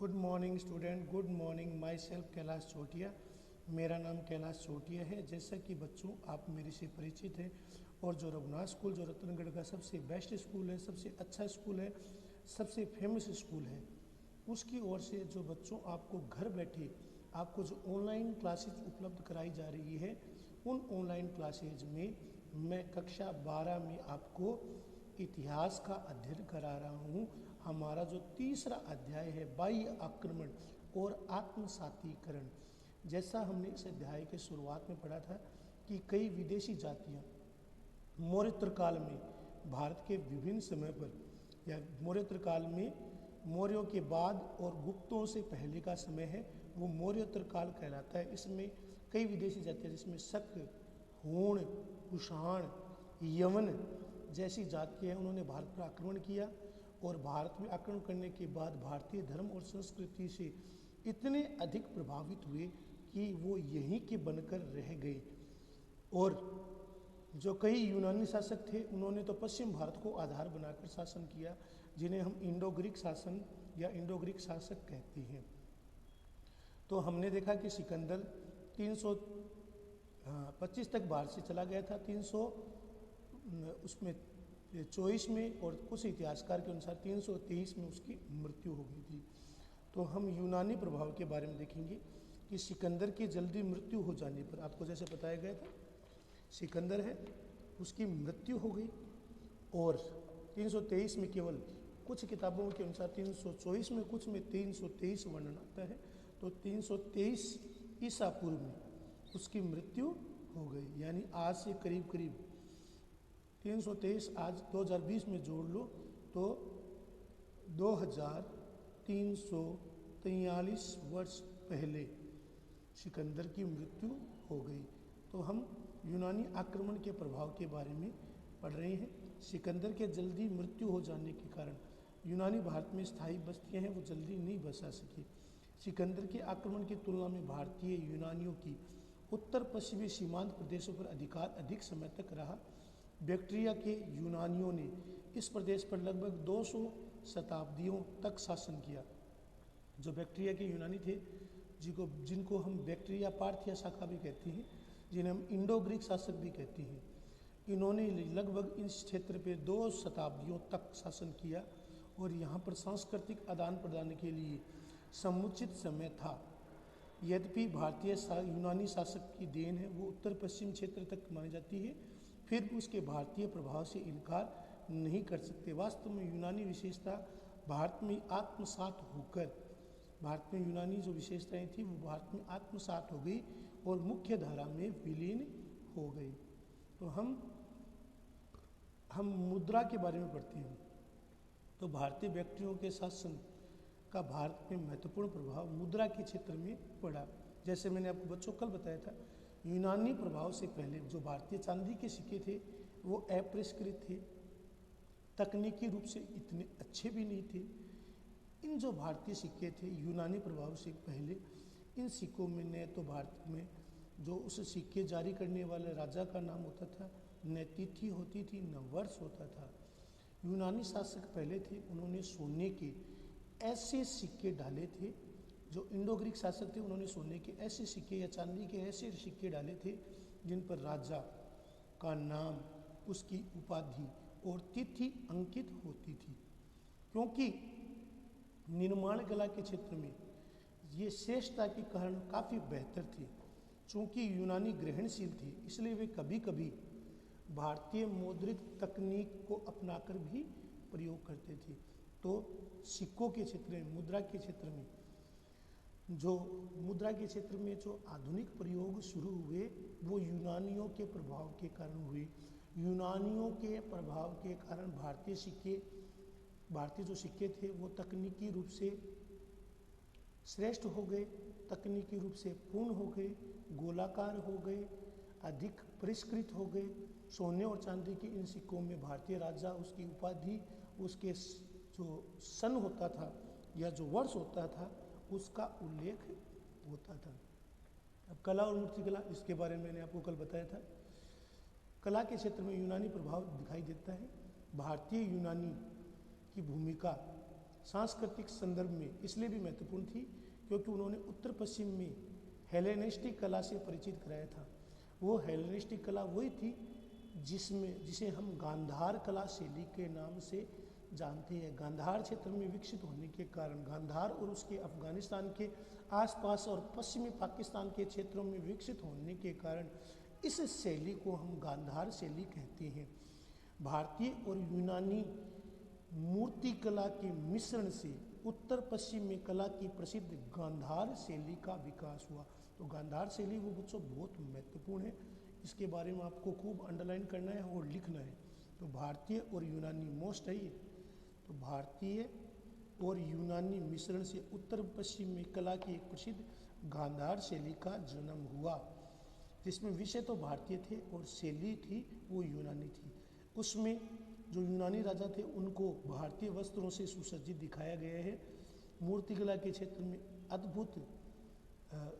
Good morning student, good morning. Myself Kailash Chotiya. मेरा नाम कैलाश चोटिया है। जैसा कि बच्चों आप मेरे से परिचित हैं, और जो रघुनाथ स्कूल जो रतनगढ़ का सबसे बेस्ट स्कूल है, सबसे अच्छा स्कूल है, सबसे फेमस स्कूल है, उसकी ओर से जो बच्चों आपको घर बैठे आपको जो ऑनलाइन क्लासेज उपलब्ध कराई जा रही है, उन ऑनलाइन क्लासेज में मैं कक्षा 12 में आपको इतिहास का अध्ययन करा रहा हूँ। हमारा जो तीसरा अध्याय है बाह्य आक्रमण और आत्मसातीकरण। जैसा हमने इस अध्याय के शुरुआत में पढ़ा था कि कई विदेशी जातियाँ मौर्योत्तर काल में भारत के विभिन्न समय पर, या मौर्योत्तर काल में मौर्यों के बाद और गुप्तों से पहले का समय है, वो मौर्योत्तर काल कहलाता है। इसमें कई विदेशी जातियाँ जिसमें शक, हूण, कुषाण, यवन जैसी जातियाँ उन्होंने भारत पर आक्रमण किया, और भारत में आक्रमण करने के बाद भारतीय धर्म और संस्कृति से इतने अधिक प्रभावित हुए कि वो यहीं के बनकर रह गए। और जो कई यूनानी शासक थे उन्होंने तो पश्चिम भारत को आधार बनाकर शासन किया, जिन्हें हम इंडो ग्रीक शासन या इंडो ग्रीक शासक कहते हैं। तो हमने देखा कि सिकंदर 325 तक भारत से चला गया था, 300 उसमें 24 में, और कुछ इतिहासकार के अनुसार 323 में उसकी मृत्यु हो गई थी। तो हम यूनानी प्रभाव के बारे में देखेंगे कि सिकंदर की जल्दी मृत्यु हो जाने पर, आपको जैसे बताया गया था सिकंदर है, उसकी मृत्यु हो गई, और 323 में केवल कुछ किताबों के अनुसार 324 में, कुछ में 323 वर्णन आता है। तो 323 ईसा पूर्व में उसकी मृत्यु हो गई, यानी आज से करीब करीब 323 आज 2020 में जोड़ लो तो 2343 वर्ष पहले सिकंदर की मृत्यु हो गई। तो हम यूनानी आक्रमण के प्रभाव के बारे में पढ़ रहे हैं। सिकंदर के जल्दी मृत्यु हो जाने के कारण यूनानी भारत में स्थायी बस्तियां हैं वो जल्दी नहीं बसा सकी। सिकंदर के आक्रमण की तुलना में भारतीय यूनानियों की उत्तर पश्चिमी सीमांत प्रदेशों पर अधिकार अधिक समय तक रहा। बैक्ट्रिया के यूनानियों ने इस प्रदेश पर लगभग 200 शताब्दियों तक शासन किया। जो बैक्ट्रिया के यूनानी थे, जिनको हम बैक्ट्रिया पार्थिया शाखा भी कहते हैं, जिन्हें हम इंडो ग्रीक शासक भी कहते हैं, इन्होंने लगभग इस क्षेत्र पे 2 शताब्दियों तक शासन किया, और यहाँ पर सांस्कृतिक आदान प्रदान के लिए समुचित समय था। यद्यपि भारतीय यूनानी शासक की देन है, वो उत्तर पश्चिम क्षेत्र तक मानी जाती है, फिर भी उसके भारतीय प्रभाव से इनकार नहीं कर सकते। वास्तव में यूनानी विशेषता भारत में आत्मसात होकर, भारत में यूनानी जो विशेषताएं थी वो भारत में आत्मसात हो गई और मुख्य धारा में विलीन हो गई। तो हम मुद्रा के बारे में पढ़ते हैं। तो भारतीय व्यक्तियों के शासन का भारत में महत्वपूर्ण प्रभाव मुद्रा के क्षेत्र में पड़ा। जैसे मैंने आपको बच्चों कल बताया था, यूनानी प्रभाव से पहले जो भारतीय चांदी के सिक्के थे वो अपरिष्कृत थे, तकनीकी रूप से इतने अच्छे भी नहीं थे। इन जो भारतीय सिक्के थे यूनानी प्रभाव से पहले, इन सिक्कों में न तो भारत में जो उस सिक्के जारी करने वाले राजा का नाम होता था, न तिथि होती थी, न वर्ष होता था। यूनानी शासक पहले थे, उन्होंने सोने के ऐसे सिक्के डाले थे। जो इंडो ग्रीक शासक थे उन्होंने सोने के ऐसे सिक्के या चांदी के ऐसे सिक्के डाले थे जिन पर राजा का नाम, उसकी उपाधि और तिथि अंकित होती थी। क्योंकि निर्माण कला के क्षेत्र में ये श्रेष्ठता के कारण काफ़ी बेहतर थे। चूँकि यूनानी ग्रहणशील थे, इसलिए वे कभी कभी भारतीय मौद्रिक तकनीक को अपनाकर भी प्रयोग करते थे। तो सिक्कों के क्षेत्र में, मुद्रा के क्षेत्र में जो आधुनिक प्रयोग शुरू हुए वो यूनानियों के प्रभाव के कारण हुए। यूनानियों के प्रभाव के कारण भारतीय जो सिक्के थे वो तकनीकी रूप से श्रेष्ठ हो गए, तकनीकी रूप से पूर्ण हो गए, गोलाकार हो गए, अधिक परिष्कृत हो गए। सोने और चांदी के इन सिक्कों में भारतीय राजा, उसकी उपाधि, उसके जो सन होता था या जो वर्ष होता था उसका उल्लेख होता था। अब कला और मूर्तिकला, इसके बारे में मैंने आपको कल बताया था। कला के क्षेत्र में यूनानी प्रभाव दिखाई देता है। भारतीय यूनानी की भूमिका सांस्कृतिक संदर्भ में इसलिए भी महत्वपूर्ण थी क्योंकि उन्होंने उत्तर पश्चिम में हेलेनिस्टिक कला से परिचित कराया था। वो हेलेनिस्टिक कला वही थी जिसे हम गांधार कला शैली के नाम से जानते हैं। गांधार क्षेत्र में विकसित होने के कारण, गांधार और उसके अफगानिस्तान के आसपास और पश्चिमी पाकिस्तान के क्षेत्रों में विकसित होने के कारण इस शैली को हम गांधार शैली कहते हैं। भारतीय और यूनानी मूर्ति कला के मिश्रण से उत्तर पश्चिम में कला की प्रसिद्ध गांधार शैली का विकास हुआ। तो गांधार शैली वो बच्चों बहुत महत्वपूर्ण है, इसके बारे में आपको खूब अंडरलाइन करना है और लिखना है। तो भारतीय और यूनानी मोस्ट है ये। तो भारतीय और यूनानी मिश्रण से उत्तर पश्चिम में कला की एक प्रसिद्ध गांधार शैली का जन्म हुआ, जिसमें विषय तो भारतीय थे और शैली थी वो यूनानी थी। उसमें जो यूनानी राजा थे उनको भारतीय वस्त्रों से सुसज्जित दिखाया गया है। मूर्तिकला के क्षेत्र में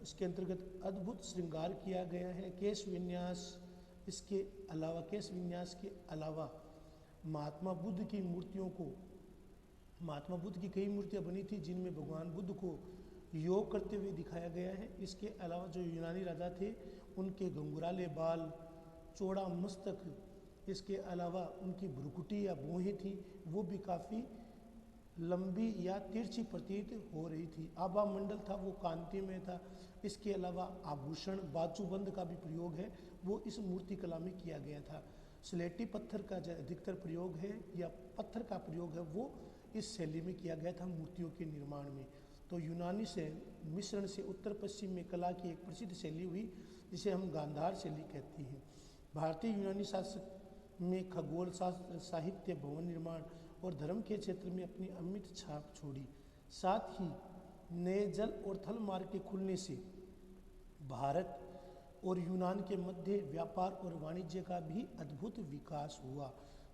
इसके अंतर्गत अद्भुत श्रृंगार किया गया है। केश विन्यास के अलावा महात्मा बुद्ध की कई मूर्तियां बनी थी जिनमें भगवान बुद्ध को योग करते हुए दिखाया गया है। इसके अलावा जो यूनानी राजा थे उनके घुंघराले बाल, चौड़ा मस्तक, इसके अलावा उनकी भ्रुकुटी या भौहें थी वो भी काफ़ी लंबी या तिरछी प्रतीत हो रही थी। आभा मंडल था वो कांति में था। इसके अलावा आभूषण, बाजूबंद का भी प्रयोग है वो इस मूर्ति कला में किया गया था। स्लेटी पत्थर का जो अधिकतर प्रयोग है या पत्थर का प्रयोग है वो इस शैली में किया गया था मूर्तियों के निर्माण में। तो यूनानी से मिश्रण से उत्तर पश्चिम में कला की एक प्रसिद्ध शैली हुई जिसे हम गांधार शैली कहते हैं। भारतीय यूनानी शासक में खगोल शास्त्र, साहित्य, भवन निर्माण और धर्म के क्षेत्र में अपनी अमिट छाप छोड़ी। साथ ही नए जल और थल मार्ग के खुलने से भारत और यूनान के मध्य व्यापार और वाणिज्य का भी अद्भुत विकास हुआ।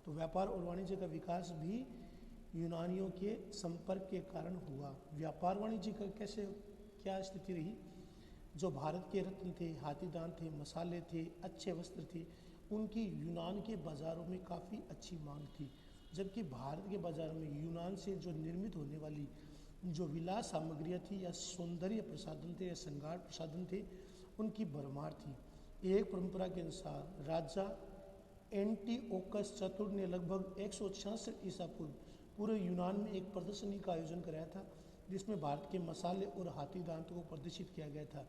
तो व्यापार और वाणिज्य का विकास भी यूनानियों के संपर्क के कारण हुआ। व्यापार वाणिज्य का क्या स्थिति रही? जो भारत के रत्न थे, हाथीदांत थे, मसाले थे, अच्छे वस्त्र थे, उनकी यूनान के बाज़ारों में काफ़ी अच्छी मांग थी, जबकि भारत के बाज़ारों में यूनान से जो निर्मित होने वाली जो विलास सामग्रियाँ थी या सौंदर्य प्रसाधन थे या श्रृंगार प्रसाधन थे उनकी भरमार थी। एक परंपरा के अनुसार राजा एंटीओकस चतुर्थ ने लगभग 166 ईसा पूर्व पूरे यूनान में एक प्रदर्शनी का आयोजन कराया था जिसमें भारत के मसाले और हाथी दांत को प्रदर्शित किया गया था।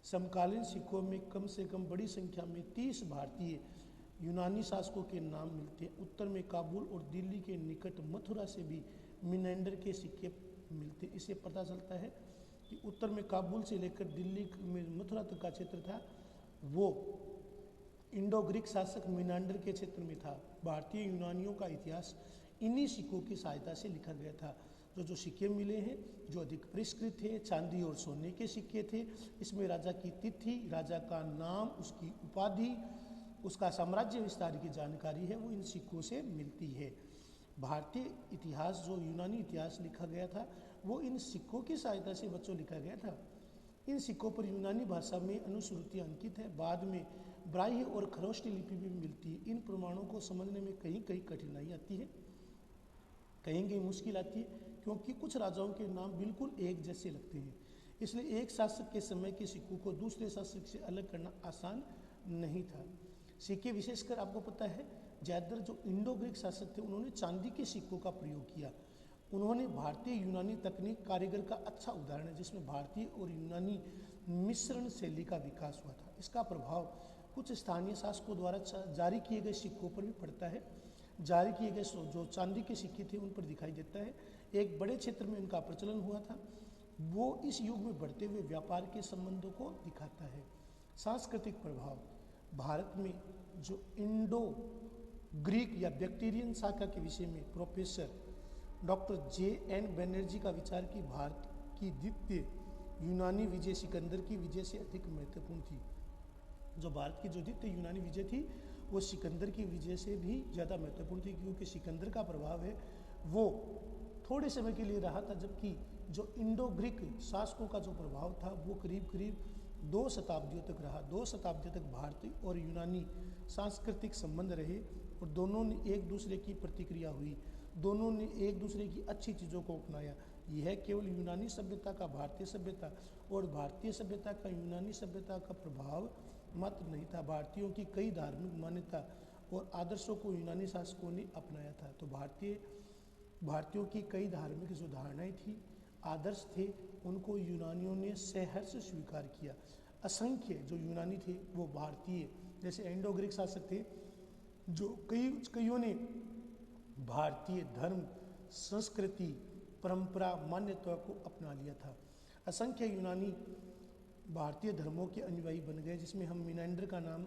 समकालीन सिक्कों में कम से कम बड़ी संख्या में 30 भारतीय यूनानी शासकों के नाम मिलते हैं। उत्तर में काबुल और दिल्ली के निकट मथुरा से भी मिनेंडर के सिक्के मिलते। इससे पता चलता है कि उत्तर में काबुल से लेकर दिल्ली में मथुरा तक का क्षेत्र था वो इंडो ग्रीक शासक मिनांडर के क्षेत्र में था। भारतीय यूनानियों का इतिहास इन्हीं सिक्कों की सहायता से लिखा गया था। जो सिक्के मिले हैं जो अधिक परिष्कृत थे, चांदी और सोने के सिक्के थे। इसमें राजा की तिथि, राजा का नाम, उसकी उपाधि, उसका साम्राज्य विस्तार की जानकारी है वो इन सिक्कों से मिलती है। भारतीय इतिहास जो यूनानी इतिहास लिखा गया था वो इन सिक्कों की सहायता से बच्चों लिखा गया था। इन सिक्कों पर यूनानी भाषा में अनुश्रुतियाँ अंकित है। बाद में ब्राह्मी और खरोष्टी लिपि भी मिलती है। इन प्रमाणों को समझने में कहीं कहीं कठिनाई आती है, कहीं कहीं मुश्किल आती है, क्योंकि कुछ राजाओं के नाम बिल्कुल एक जैसे लगते हैं। इसलिए एक शासक के समय के सिक्कों को दूसरे शासक से अलग करना आसान नहीं था। सिक्के विशेषकर आपको पता है ज़्यादातर जो इंडो ग्रीक शासक थे उन्होंने चांदी के सिक्कों का प्रयोग किया। उन्होंने भारतीय यूनानी तकनीक कारीगर का अच्छा उदाहरण है जिसमें भारतीय और यूनानी मिश्रण शैली का विकास हुआ था। इसका प्रभाव कुछ स्थानीय शासकों द्वारा जारी किए गए सिक्कों पर भी पड़ता है। जारी किए गए जो चांदी के सिक्के थे उन पर दिखाई देता है। एक बड़े क्षेत्र में इनका प्रचलन हुआ था। वो इस युग में बढ़ते हुए व्यापार के संबंधों को दिखाता है। सांस्कृतिक प्रभाव भारत में जो इंडो ग्रीक या बैक्टीरियन शाखा के विषय में प्रोफेसर डॉक्टर J.N. बनर्जी का विचार कि भारत की द्वितीय यूनानी विजय सिकंदर की विजय से अधिक महत्वपूर्ण थी। जो भारत की जो द्वितीय यूनानी विजय थी वो सिकंदर की विजय से भी ज़्यादा महत्वपूर्ण थी, क्योंकि सिकंदर का प्रभाव है वो थोड़े समय के लिए रहा था, जबकि जो इंडो ग्रीक शासकों का जो प्रभाव था वो करीब करीब 2 शताब्दियों तक रहा। 2 शताब्दियों तक भारतीय और यूनानी सांस्कृतिक संबंध रहे और दोनों ने एक दूसरे की प्रतिक्रिया हुई। दोनों ने एक दूसरे की अच्छी चीज़ों को अपनाया। यह केवल यूनानी सभ्यता का भारतीय सभ्यता और भारतीय सभ्यता का यूनानी सभ्यता का प्रभाव मात्र नहीं था, भारतीयों की कई धार्मिक मान्यता और आदर्शों को यूनानी शासकों ने अपनाया था। तो भारतीयों की कई धार्मिक जो धारणाएं थी, आदर्श थे, उनको यूनानियों ने सहर्ष स्वीकार किया। असंख्य जो यूनानी थे वो भारतीय, जैसे इंडो ग्रीक शासक थे, जो कईयों ने भारतीय धर्म, संस्कृति, परंपरा, मान्यता को अपना लिया था। असंख्य यूनानी भारतीय धर्मों के अनुयायी बन गए, जिसमें हम मिनांडर का नाम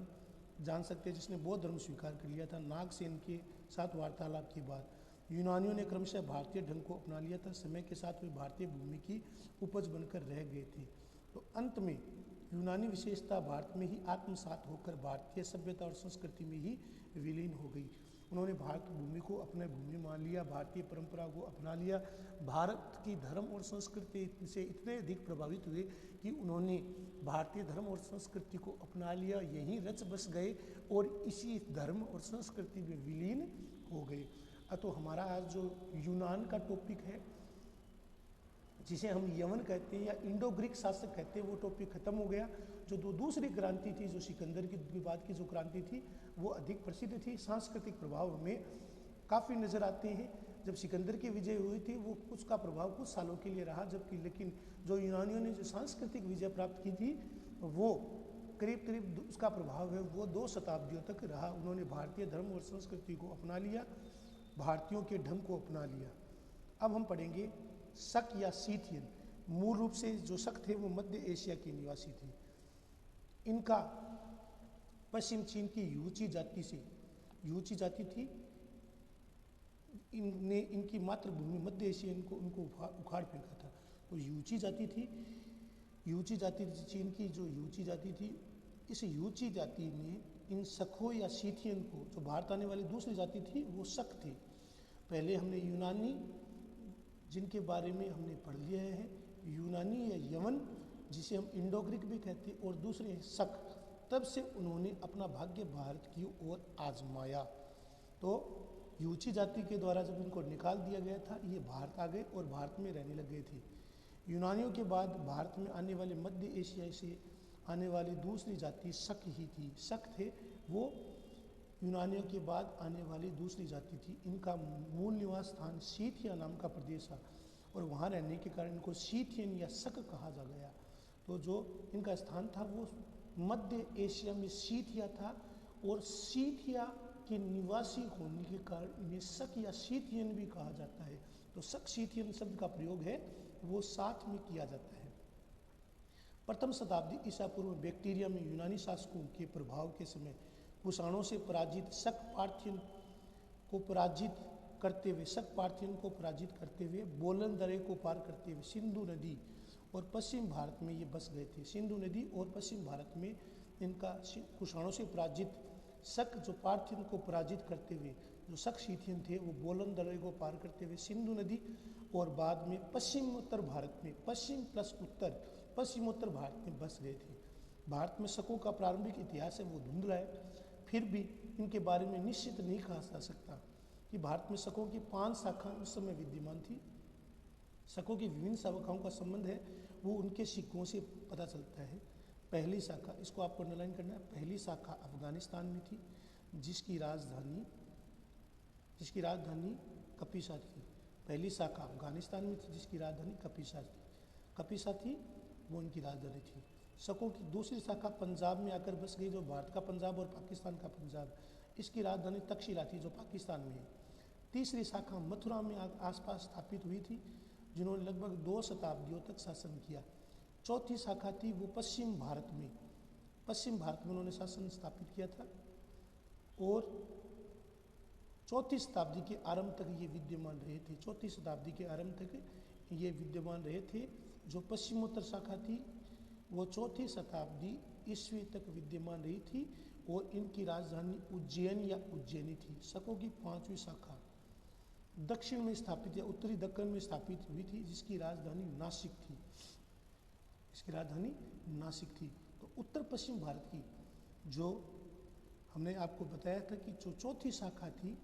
जान सकते हैं, जिसने बौद्ध धर्म स्वीकार कर लिया था नागसेन के साथ वार्तालाप के बाद। यूनानियों ने क्रमशः भारतीय ढंग को अपना लिया था, समय के साथ वे भारतीय भूमि की उपज बनकर रह गए थे। तो अंत में यूनानी विशेषता भारत में ही आत्मसात होकर भारतीय सभ्यता और संस्कृति में ही विलीन हो गई। उन्होंने भारत भूमि को अपने भूमि मान लिया, भारतीय परंपरा को अपना लिया, भारत की धर्म और संस्कृति से इतने अधिक प्रभावित हुए कि उन्होंने भारतीय धर्म और संस्कृति को अपना लिया, यहीं रच बस गए और इसी धर्म और संस्कृति में विलीन हो गए। तो हमारा आज जो यूनान का टॉपिक है, जिसे हम यवन कहते हैं या इंडो ग्रीक शासक कहते हैं, वो टॉपिक खत्म हो गया। जो दूसरी क्रांति थी, जो सिकंदर के बाद की जो क्रांति थी, वो अधिक प्रसिद्ध थी। सांस्कृतिक प्रभाव हमें काफ़ी नज़र आते हैं। जब सिकंदर की विजय हुई थी, वो उसका प्रभाव कुछ सालों के लिए रहा, जबकि लेकिन जो यूनानियों ने जो सांस्कृतिक विजय प्राप्त की थी, वो करीब करीब उसका प्रभाव है वो 2 शताब्दियों तक रहा। उन्होंने भारतीय धर्म और संस्कृति को अपना लिया, भारतीयों के ढंग को अपना लिया। अब हम पढ़ेंगे शक या सीथियन। मूल रूप से जो शक थे वो मध्य एशिया के निवासी थे। इनका पश्चिम चीन की यूची जाति से, यूची जाति थी, इनने इनकी मातृभूमि मध्य एशिया उनको उखाड़ फेंका था। तो यूची जाति थी, यूची जाति चीन की जो यूची जाति थी, इस यूची जाति ने इन शकों या सीथियन को, जो भारत आने वाली दूसरी जाति थी, वो शक थे। पहले हमने यूनानी जिनके बारे में हमने पढ़ लिया है, यूनानी या यवन जिसे हम इंडो ग्रीक भी कहते हैं, और दूसरे हैं शक। तब से उन्होंने अपना भाग्य भारत की ओर आजमाया। तो यूची जाति के द्वारा जब इनको निकाल दिया गया था, ये भारत आ गए और भारत में रहने लग गए थे। यूनानियों के बाद भारत में आने वाले मध्य एशिया से आने वाली दूसरी जाति शक ही थी। शक थे वो यूनानियों के बाद आने वाली दूसरी जाति थी। इनका मूल निवास स्थान सीथिया नाम का प्रदेश था और वहाँ रहने के कारण इनको सीथियन या शक कहा जा गया। तो जो इनका स्थान था वो मध्य एशिया में सीथिया था, और सीथिया के निवासी होने के कारण इन्हें शक या सीथियन भी कहा जाता है। तो शक सीथियन शब्द का प्रयोग है वो साथ में किया जाता है। प्रथम शताब्दी ईसा पूर्व में बैक्टीरिया में यूनानी शासकों के प्रभाव के समय कुषाणों से पराजित शक पार्थियन को पराजित करते हुए बोलन दरे को पार करते हुए सिंधु नदी और पश्चिम भारत में ये बस गए थे। सिंधु नदी और पश्चिम भारत में इनका कुषाणों से पराजित शक जो पार्थियन को पराजित करते हुए जो शक सीथियन थे, वो बोलन दरे को पार करते हुए सिंधु नदी और बाद में पश्चिमोत्तर भारत में, पश्चिमोत्तर भारत में बस गए थे। भारत में शकों का प्रारंभिक इतिहास है वो धुंधला है, फिर भी इनके बारे में निश्चित नहीं कहा जा सकता कि भारत में शकों की 5 शाखाएं उस समय विद्यमान थी। शकों की विभिन्न शाखाओं का संबंध है वो उनके सिक्कों से पता चलता है। पहली शाखा, इसको आपको अंडरलाइन करना है, पहली शाखा अफगानिस्तान में थी, जिसकी राजधानी कपिसा थी। पहली शाखा अफगानिस्तान में थी जिसकी राजधानी कपिसा थी, वो उनकी राजधानी थी। शकों की दूसरी शाखा पंजाब में आकर बस गई, जो भारत का पंजाब और पाकिस्तान का पंजाब, इसकी राजधानी तक्षशिला थी जो पाकिस्तान में है। तीसरी शाखा मथुरा में आसपास स्थापित हुई थी, जिन्होंने लगभग 2 शताब्दियों तक शासन किया। चौथी शाखा थी वो पश्चिम भारत में उन्होंने शासन स्थापित किया था, और चौथी शताब्दी के आरंभ तक ये विद्यमान रहे थे। चौथी शताब्दी के आरंभ तक ये विद्यमान रहे थे। जो पश्चिमोत्तर शाखा थी वो चौथी शताब्दी ईस्वी तक विद्यमान रही थी, और इनकी राजधानी उज्जैन या उज्जैनी थी। शकों की 5वीं शाखा दक्षिण में स्थापित या उत्तरी दक्कन में स्थापित हुई थी, जिसकी राजधानी नासिक थी। तो उत्तर पश्चिम भारत की जो हमने आपको बताया था कि जो चौथी शाखा थी,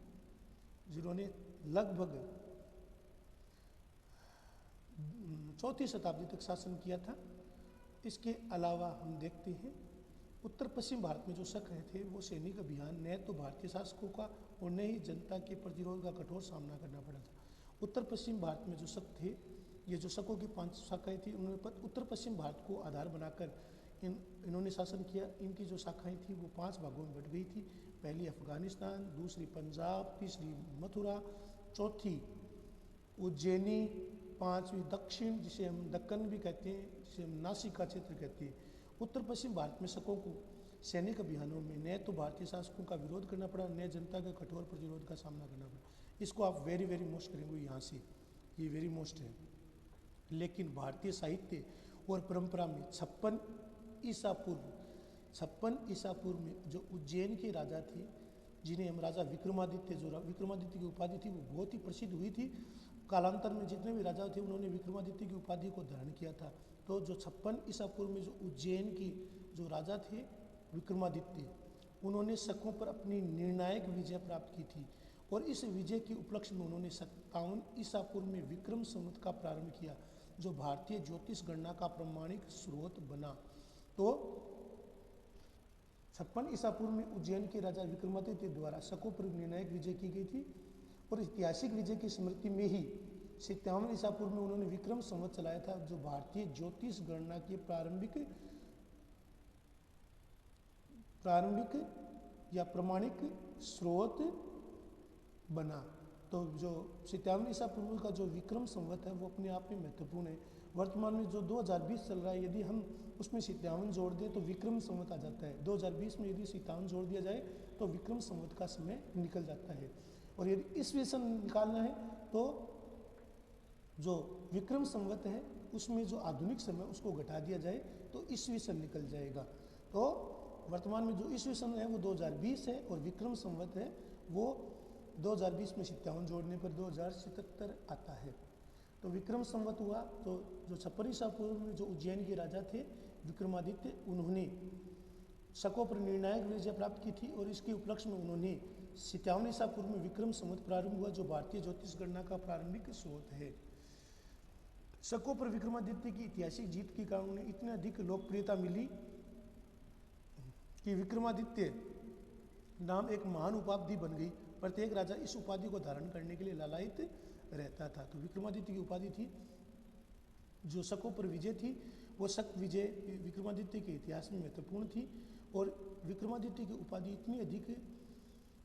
जिन्होंने लगभग 4वीं शताब्दी तक शासन किया था। इसके अलावा हम देखते हैं उत्तर पश्चिम भारत में जो शक रहे थे वो सैनिक अभियान न तो भारतीय शासकों का और न ही जनता के प्रतिरोध का कठोर सामना करना पड़ा था। उत्तर पश्चिम भारत में जो शक थे, ये जो शकों की 5 शाखाएं थी, उन्होंने उत्तर पश्चिम भारत को आधार बनाकर इन्होंने शासन किया। इनकी जो शाखाएं थी वो 5 भागों में बट गई थी। पहली अफगानिस्तान, दूसरी पंजाब, तीसरी मथुरा, चौथी उज्जैनी, 5वीं दक्षिण जिसे हम दक्कन भी कहते हैं, जिसे हम नासिक का क्षेत्र कहते हैं। उत्तर पश्चिम भारत में शकों को सैनिक अभियानों में न तो भारतीय शासकों का विरोध करना पड़ा, न जनता के कठोर प्रतिरोध का सामना करना पड़ा। इसको आप वेरी वेरी मोस्ट करेंगे यहाँ से, ये वेरी मोस्ट है। लेकिन भारतीय साहित्य और परंपरा में 56 ईसा पूर्व में जो उज्जैन के राजा थे, जिन्हें हम राजा विक्रमादित्य, जो विक्रमादित्य की उपाधि थी वो बहुत ही प्रसिद्ध हुई थी। कालांतर में जितने भी राजा थे उन्होंने विक्रमादित्य की उपाधि को धारण किया था। तो जो 56 ईसा पूर्व में जो उज्जैन की जो राजा थे विक्रमादित्य, उन्होंने शकों पर अपनी निर्णायक विजय प्राप्त की थी और इस विजय के उपलक्ष्य में उन्होंने 57 ईसा पूर्व में विक्रम संवत का प्रारंभ किया, जो भारतीय ज्योतिष गणना का प्रमाणिक स्रोत बना। तो 56 ईसा पूर्व में उज्जैन के राजा विक्रमादित्य द्वारा शकों पर निर्णायक विजय की गई थी और ऐतिहासिक विजय की स्मृति में ही 57 ईसा पूर्व में उन्होंने विक्रम संवत चलाया था, जो भारतीय ज्योतिष गणना के प्रारंभिक या प्रमाणिक स्रोत बना। तो जो 57 ईसा पूर्व का जो विक्रम संवत है वो अपने आप में महत्वपूर्ण है। वर्तमान में जो 2020 चल रहा है, यदि हम उसमें 57 जोड़ दें तो विक्रम संवत आ जाता है। 2020 में यदि 57 जोड़ दिया जाए तो विक्रम संवत का समय निकल जाता है। और यदि ईस्वी सन निकालना है तो जो विक्रम संवत है उसमें जो आधुनिक समय उसको घटा दिया जाए तो ईस्वी सन निकल जाएगा। तो वर्तमान में जो ईस्वी सन है वो 2020 है और विक्रम संवत है वो 2020 में 57 जोड़ने पर 2077 आता है। तो विक्रम संवत हुआ। तो जो 56 ईसा पूर्व में जो उज्जैन के राजा थे विक्रमादित्य, उन्होंने शकों पर निर्णायक विजय प्राप्त की थी और इसके उपलक्ष्य में उन्होंने 57 ईसा पूर्व में विक्रम संवत प्रारंभ हुआ, जो भारतीय ज्योतिष गणना का प्रारंभिक स्रोत है। शकों पर विक्रमादित्य की ऐतिहासिक जीत के कारण उन्हें इतनी अधिक लोकप्रियता मिली कि विक्रमादित्य नाम एक महान उपाधि बन गई। प्रत्येक राजा इस उपाधि को धारण करने के लिए लालायित रहता था। तो विक्रमादित्य की उपाधि थी, जो शकों पर विजय थी, वो शक विजय विक्रमादित्य के इतिहास में महत्वपूर्ण थी और विक्रमादित्य की उपाधि इतनी अधिक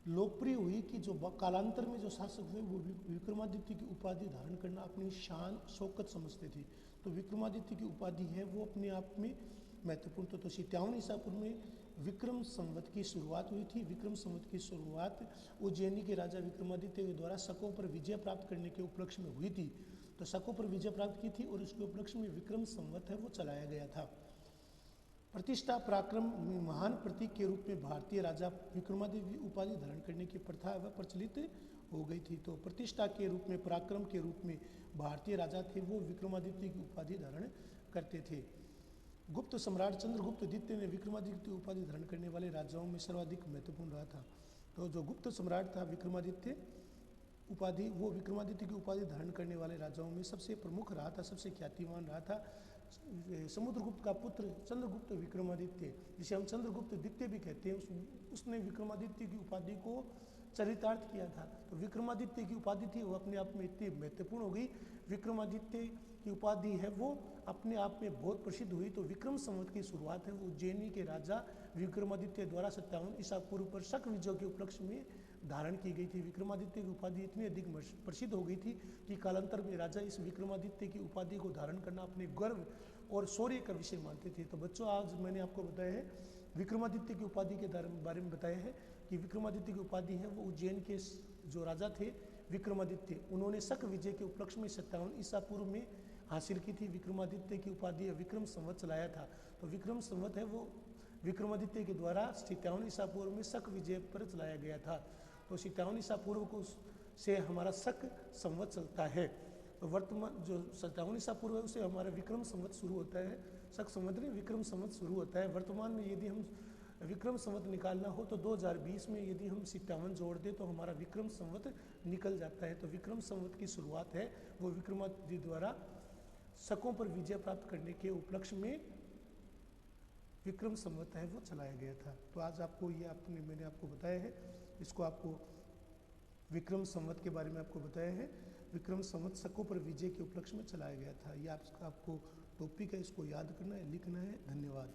लोकप्रिय हुई कि जो कालांतर में जो शासक हुए वो विक्रमादित्य की उपाधि धारण करना अपनी शान शौकत समझते थे। तो विक्रमादित्य की उपाधि है वो अपने आप में महत्वपूर्ण। तो 57 ईसा पूर्व में विक्रम संवत की शुरुआत हुई थी। विक्रम संवत की शुरुआत उज्जैनी के राजा विक्रमादित्य के द्वारा शकों पर विजय प्राप्त करने के उपलक्ष्य में हुई थी। तो शकों पर विजय प्राप्त की थी और उसके उपलक्ष्य में विक्रम संवत है वो चलाया गया था। प्रतिष्ठा पराक्रम महान प्रतीक के रूप में भारतीय राजा विक्रमादित्य की उपाधि धारण करने की प्रथा वह प्रचलित हो गई थी। तो प्रतिष्ठा के रूप में, पराक्रम के रूप में भारतीय राजा थे वो विक्रमादित्य की उपाधि धारण करते थे। गुप्त सम्राट चंद्रगुप्त द्वितीय ने विक्रमादित्य की उपाधि धारण करने वाले राजाओं में सर्वाधिक महत्वपूर्ण रहा था। तो जो गुप्त सम्राट था विक्रमादित्य उपाधि, वो विक्रमादित्य की उपाधि धारण करने वाले राजाओं में सबसे प्रमुख रहा था, सबसे ख्यातिमान रहा था। समुद्रगुप्त का पुत्र चंद्रगुप्त विक्रमादित्य, जिसे हम चंद्रगुप्त द्वितीय भी कहते हैं, उसने विक्रमादित्य की उपाधि को चरितार्थ किया था। तो विक्रमादित्य की उपाधि थी वो अपने आप में इतनी महत्वपूर्ण हो गई। विक्रमादित्य की उपाधि है वो अपने आप में बहुत प्रसिद्ध हुई। तो विक्रम संवत की शुरुआत है वो उज्जैनी के राजा विक्रमादित्य द्वारा 57 ईसा पूर्व पर शक विजय के उपलक्ष्य में धारण की गई थी। विक्रमादित्य की उपाधि इतनी अधिक प्रसिद्ध हो गई थी कि कालांतर में राजा इस विक्रमादित्य की उपाधि को धारण करना अपने गर्व और शौर्य का विषय मानते थे। तो बच्चों, आज मैंने आपको बताया है विक्रमादित्य की उपाधि के बारे में बताया है कि विक्रमादित्य की उपाधि है वो उज्जैन के जो राजा थे विक्रमादित्य, उन्होंने शक विजय के उपलक्ष्य में 57 ईसा पूर्व में हासिल की थी। विक्रमादित्य की उपाधि विक्रम संवत चलाया था। तो विक्रम संवत है वो विक्रमादित्य के द्वारा 57 ईसा पूर्व में शक विजय पर चलाया गया था। तो 57 ईसा पूर्व को से हमारा शक संवत चलता है। तो वर्तमान जो 57 ईसा पूर्व है उससे हमारा विक्रम संवत शुरू होता है। शक संवत नहीं, विक्रम संवत शुरू होता है। वर्तमान में यदि हम विक्रम संवत निकालना हो तो 2020 में यदि हम 57 जोड़ दें तो हमारा विक्रम संवत निकल जाता है। तो विक्रम संवत की शुरुआत है वो विक्रमादित्य द्वारा शकों पर विजय प्राप्त करने के उपलक्ष्य में विक्रम संवत है वो चलाया गया था। तो आज आपको ये मैंने आपको बताया है, इसको आपको विक्रम संवत के बारे में आपको बताया है। विक्रम संवत शकों पर विजय के उपलक्ष्य में चलाया गया था। ये आपको टॉपिक है, इसको याद करना है, लिखना है। धन्यवाद।